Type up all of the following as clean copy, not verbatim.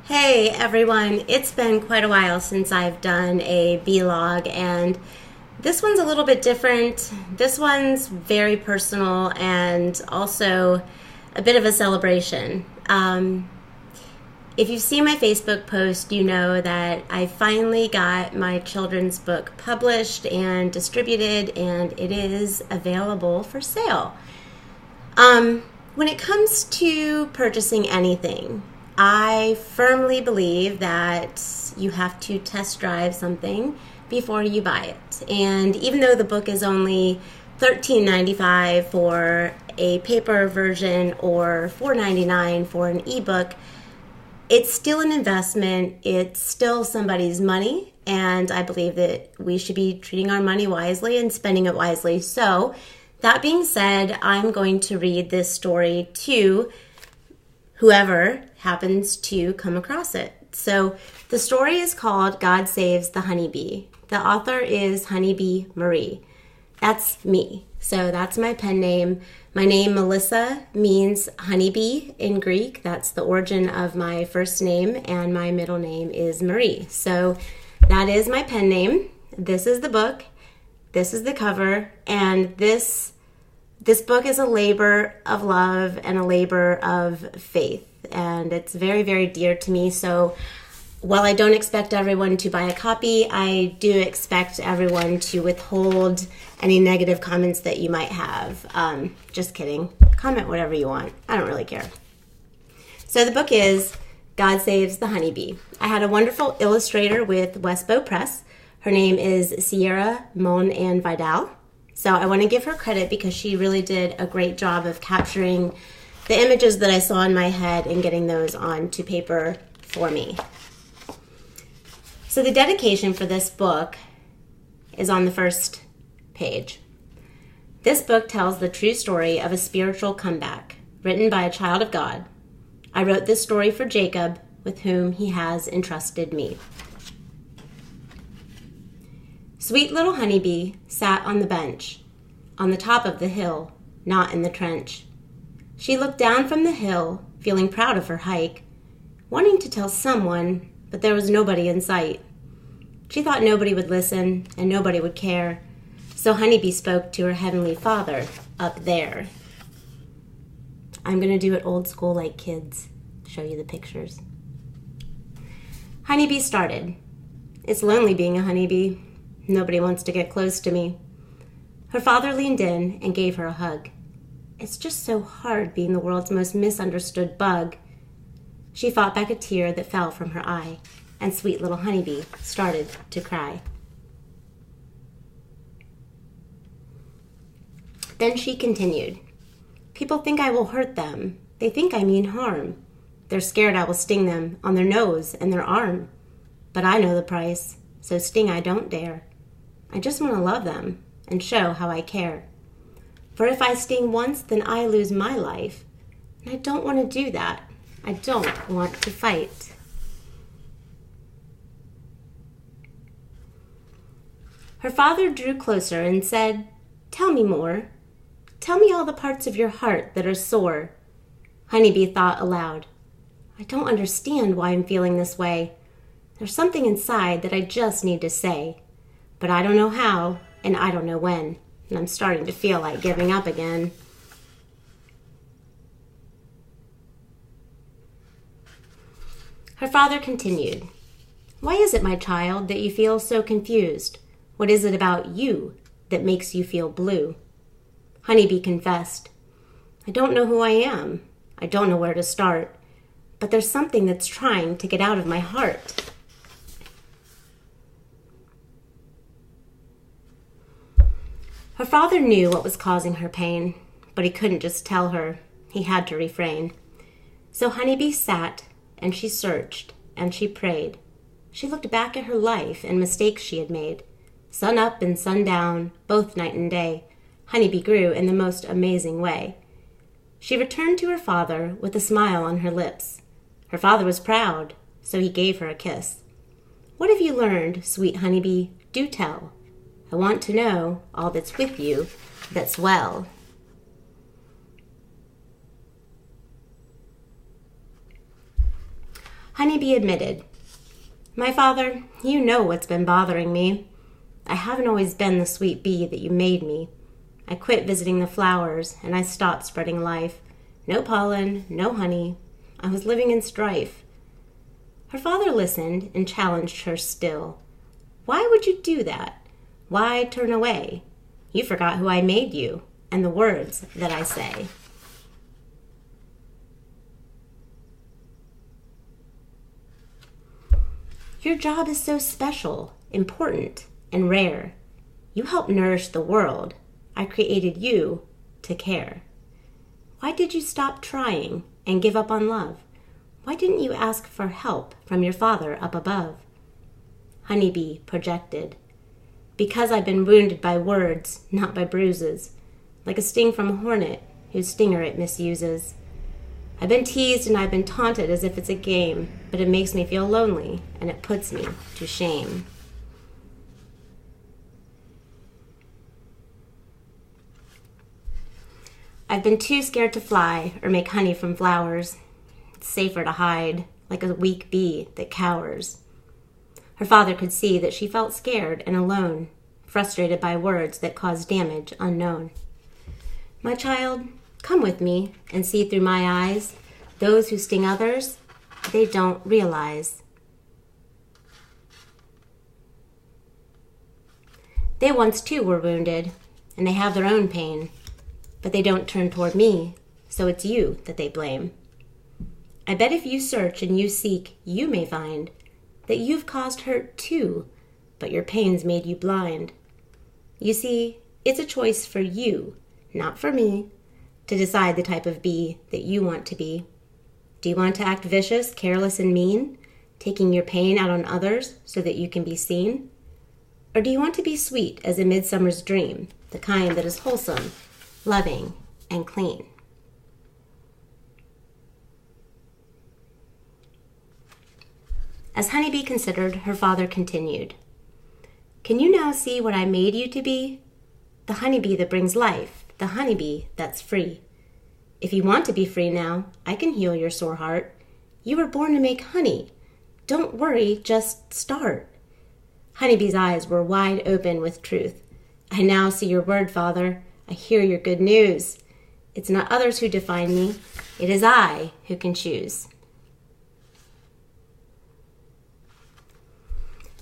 Hey everyone, it's been quite a while since I've done a vlog, and this one's a little bit different. This one's very personal and also a bit of a celebration. If you've seen my Facebook post, you know that I finally got my children's book published and distributed, and it is available for sale. When it comes to purchasing anything, I firmly believe that you have to test drive something before you buy it. And even though the book is only $13.95 for a paper version or $4.99 for an ebook, it's still an investment. It's still somebody's money, and I believe that we should be treating our money wisely and spending it wisely. So, that being said, I'm going to read this story to whoever happens to come across it. So the story is called God Saves the Honeybee. The author is Honeybee Marie. That's me. So that's my pen name. My name, Melissa, means honeybee in Greek. That's the origin of my first name, and my middle name is Marie. So that is my pen name. This is the book. This is the cover, and this book is a labor of love and a labor of faith, and it's very, very dear to me. So while I don't expect everyone to buy a copy, I do expect everyone to withhold any negative comments that you might have. Just kidding. Comment whatever you want. I don't really care. So the book is God Saves the Honeybee. I had a wonderful illustrator with Westbow Press. Her name is Sierra Mon and Vidal. So I want to give her credit because she really did a great job of capturing the images that I saw in my head and getting those onto paper for me. So the dedication for this book is on the first page. This book tells the true story of a spiritual comeback written by a child of God. I wrote this story for Jacob, with whom he has entrusted me. Sweet little honeybee sat on the bench, on the top of the hill, not in the trench. She looked down from the hill, feeling proud of her hike, wanting to tell someone, but there was nobody in sight. She thought nobody would listen and nobody would care, so Honeybee spoke to her heavenly Father up there. I'm going to do it old school like kids, show you the pictures. Honeybee started. It's lonely being a honeybee. Nobody wants to get close to me. Her father leaned in and gave her a hug. It's just so hard being the world's most misunderstood bug. She fought back a tear that fell from her eye, and sweet little honeybee started to cry. Then she continued. People think I will hurt them. They think I mean harm. They're scared I will sting them on their nose and their arm. But I know the price, so sting I don't dare. I just want to love them and show how I care. For if I sting once, then I lose my life. And I don't want to do that. I don't want to fight. Her father drew closer and said, Tell me more. Tell me all the parts of your heart that are sore. Honeybee thought aloud. I don't understand why I'm feeling this way. There's something inside that I just need to say. But I don't know how, and I don't know when, and I'm starting to feel like giving up again. Her father continued, Why is it, my child, that you feel so confused? What is it about you that makes you feel blue? Honeybee confessed, I don't know who I am. I don't know where to start, but there's something that's trying to get out of my heart. Her father knew what was causing her pain, but he couldn't just tell her. He had to refrain. So Honeybee sat, and she searched, and she prayed. She looked back at her life and mistakes she had made. Sun up and sun down, both night and day, Honeybee grew in the most amazing way. She returned to her father with a smile on her lips. Her father was proud, so he gave her a kiss. What have you learned, sweet honeybee? Do tell. I want to know all that's with you that's well. Honeybee admitted, "My father, you know what's been bothering me. I haven't always been the sweet bee that you made me. I quit visiting the flowers, and I stopped spreading life. No pollen, no honey. I was living in strife." Her father listened and challenged her still. "Why would you do that? Why turn away? You forgot who I made you and the words that I say." "Your job is so special, important, and rare. You help nourish the world. I created you to care. Why did you stop trying and give up on love? Why didn't you ask for help from your father up above?" Honeybee projected, "Because I've been wounded by words, not by bruises, like a sting from a hornet whose stinger it misuses. I've been teased and I've been taunted as if it's a game, but it makes me feel lonely and it puts me to shame." "I've been too scared to fly or make honey from flowers. It's safer to hide, like a weak bee that cowers." Her father could see that she felt scared and alone, frustrated by words that caused damage unknown. "My child, come with me and see through my eyes. Those who sting others, they don't realize. They once too were wounded, and they have their own pain, but they don't turn toward me, so it's you that they blame. I bet if you search and you seek, you may find that you've caused hurt too, but your pain's made you blind. You see, it's a choice for you, not for me, to decide the type of bee that you want to be. Do you want to act vicious, careless, and mean, taking your pain out on others so that you can be seen? Or do you want to be sweet as a midsummer's dream, the kind that is wholesome, loving, and clean?" As Honeybee considered, her father continued, "Can you now see what I made you to be? The honeybee that brings life, the honeybee that's free. If you want to be free now, I can heal your sore heart. You were born to make honey. Don't worry, just start." Honeybee's eyes were wide open with truth. "I now see your word, Father. I hear your good news. It's not others who define me. It is I who can choose."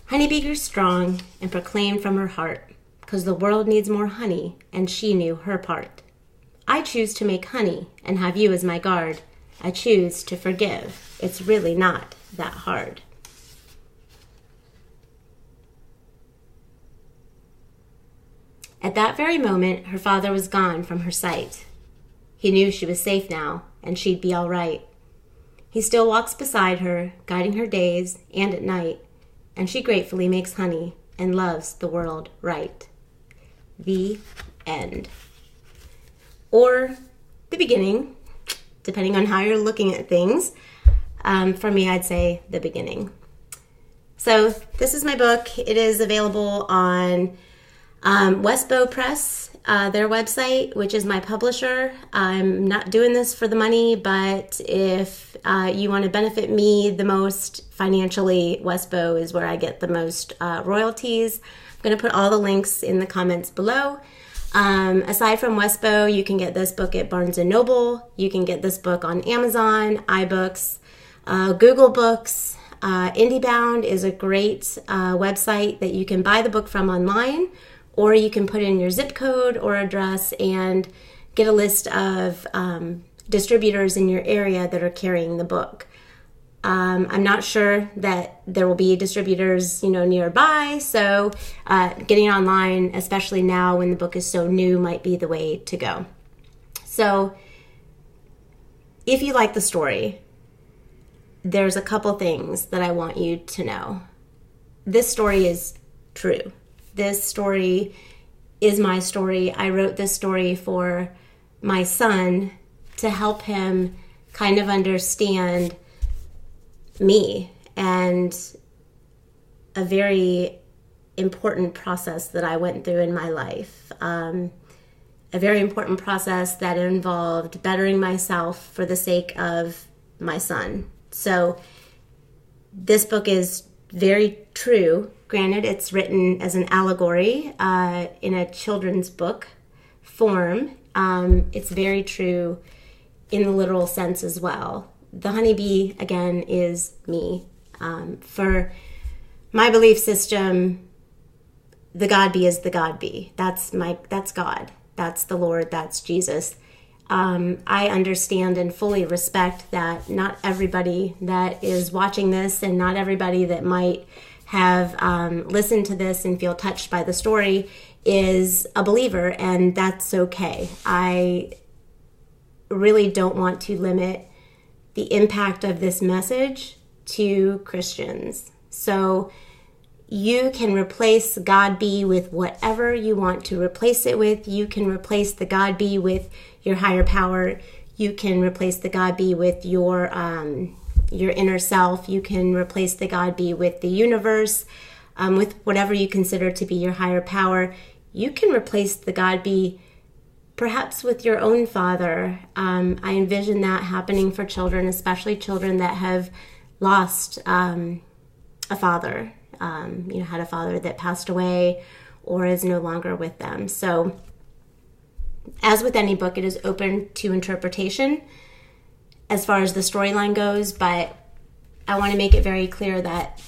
Honeybee grew strong and proclaimed from her heart, "'Cause the world needs more honey, and she knew her part. I choose to make honey and have you as my guard. I choose to forgive. It's really not that hard." At that very moment, her father was gone from her sight. He knew she was safe now, and she'd be all right. He still walks beside her, guiding her days and at night, and she gratefully makes honey and loves the world right. The end. Or the beginning, depending on how you're looking at things. For me, I'd say the beginning. So this is my book. It is available on Westbow Press, their website, which is my publisher. I'm not doing this for the money, but if you want to benefit me the most financially, Westbow is where I get the most royalties. I'm going to put all the links in the comments below. Aside from Westbow, you can get this book at Barnes & Noble. You can get this book on Amazon, iBooks, Google Books. IndieBound is a great website that you can buy the book from online, or you can put in your zip code or address and get a list of distributors in your area that are carrying the book. I'm not sure that there will be distributors, nearby, so getting it online, especially now when the book is so new, might be the way to go. So if you like the story, there's a couple things that I want you to know. This story is true. This story is my story. I wrote this story for my son to help him kind of understand me and a very important process that I went through in my life. A very important process that involved bettering myself for the sake of my son. So This book is very true. Granted, it's written as an allegory in a children's book form. It's very true in the literal sense as well. The honeybee, again, is me. For my belief system, the God bee is the God bee. That's God. That's the Lord. That's Jesus. I understand and fully respect that not everybody that is watching this and not everybody that might have listened to this and feel touched by the story is a believer, and that's okay. I really don't want to limit the impact of this message to Christians. So you can replace God bee with whatever you want to replace it with. You can replace the God bee with your higher power. You can replace the God bee with your inner self. You can replace the God bee with the universe, with whatever you consider to be your higher power. You can replace the God bee perhaps with your own father. I envision that happening for children, especially children that have lost a father, had a father that passed away or is no longer with them. So as with any book, it is open to interpretation as far as the storyline goes, but I want to make it very clear that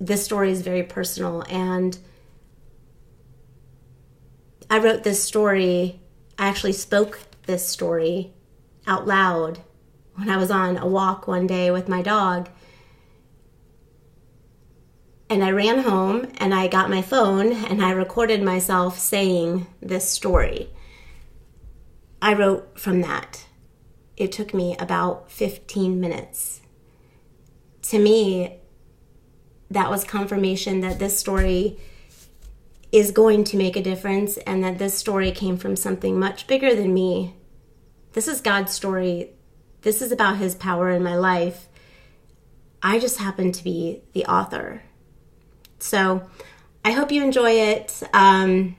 this story is very personal. And I wrote this story, I actually spoke this story out loud when I was on a walk one day with my dog. And I ran home and I got my phone and I recorded myself saying this story. I wrote from that. It took me about 15 minutes. To me, that was confirmation that this story is going to make a difference and that this story came from something much bigger than me. This is God's story. This is about his power in my life. I just happen to be the author. So I hope you enjoy it. I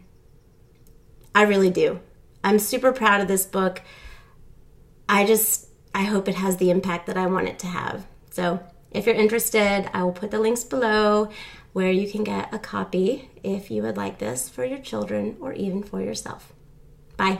really do. I'm super proud of this book. I hope it has the impact that I want it to have. So if you're interested, I will put the links below where you can get a copy if you would like this for your children or even for yourself. Bye.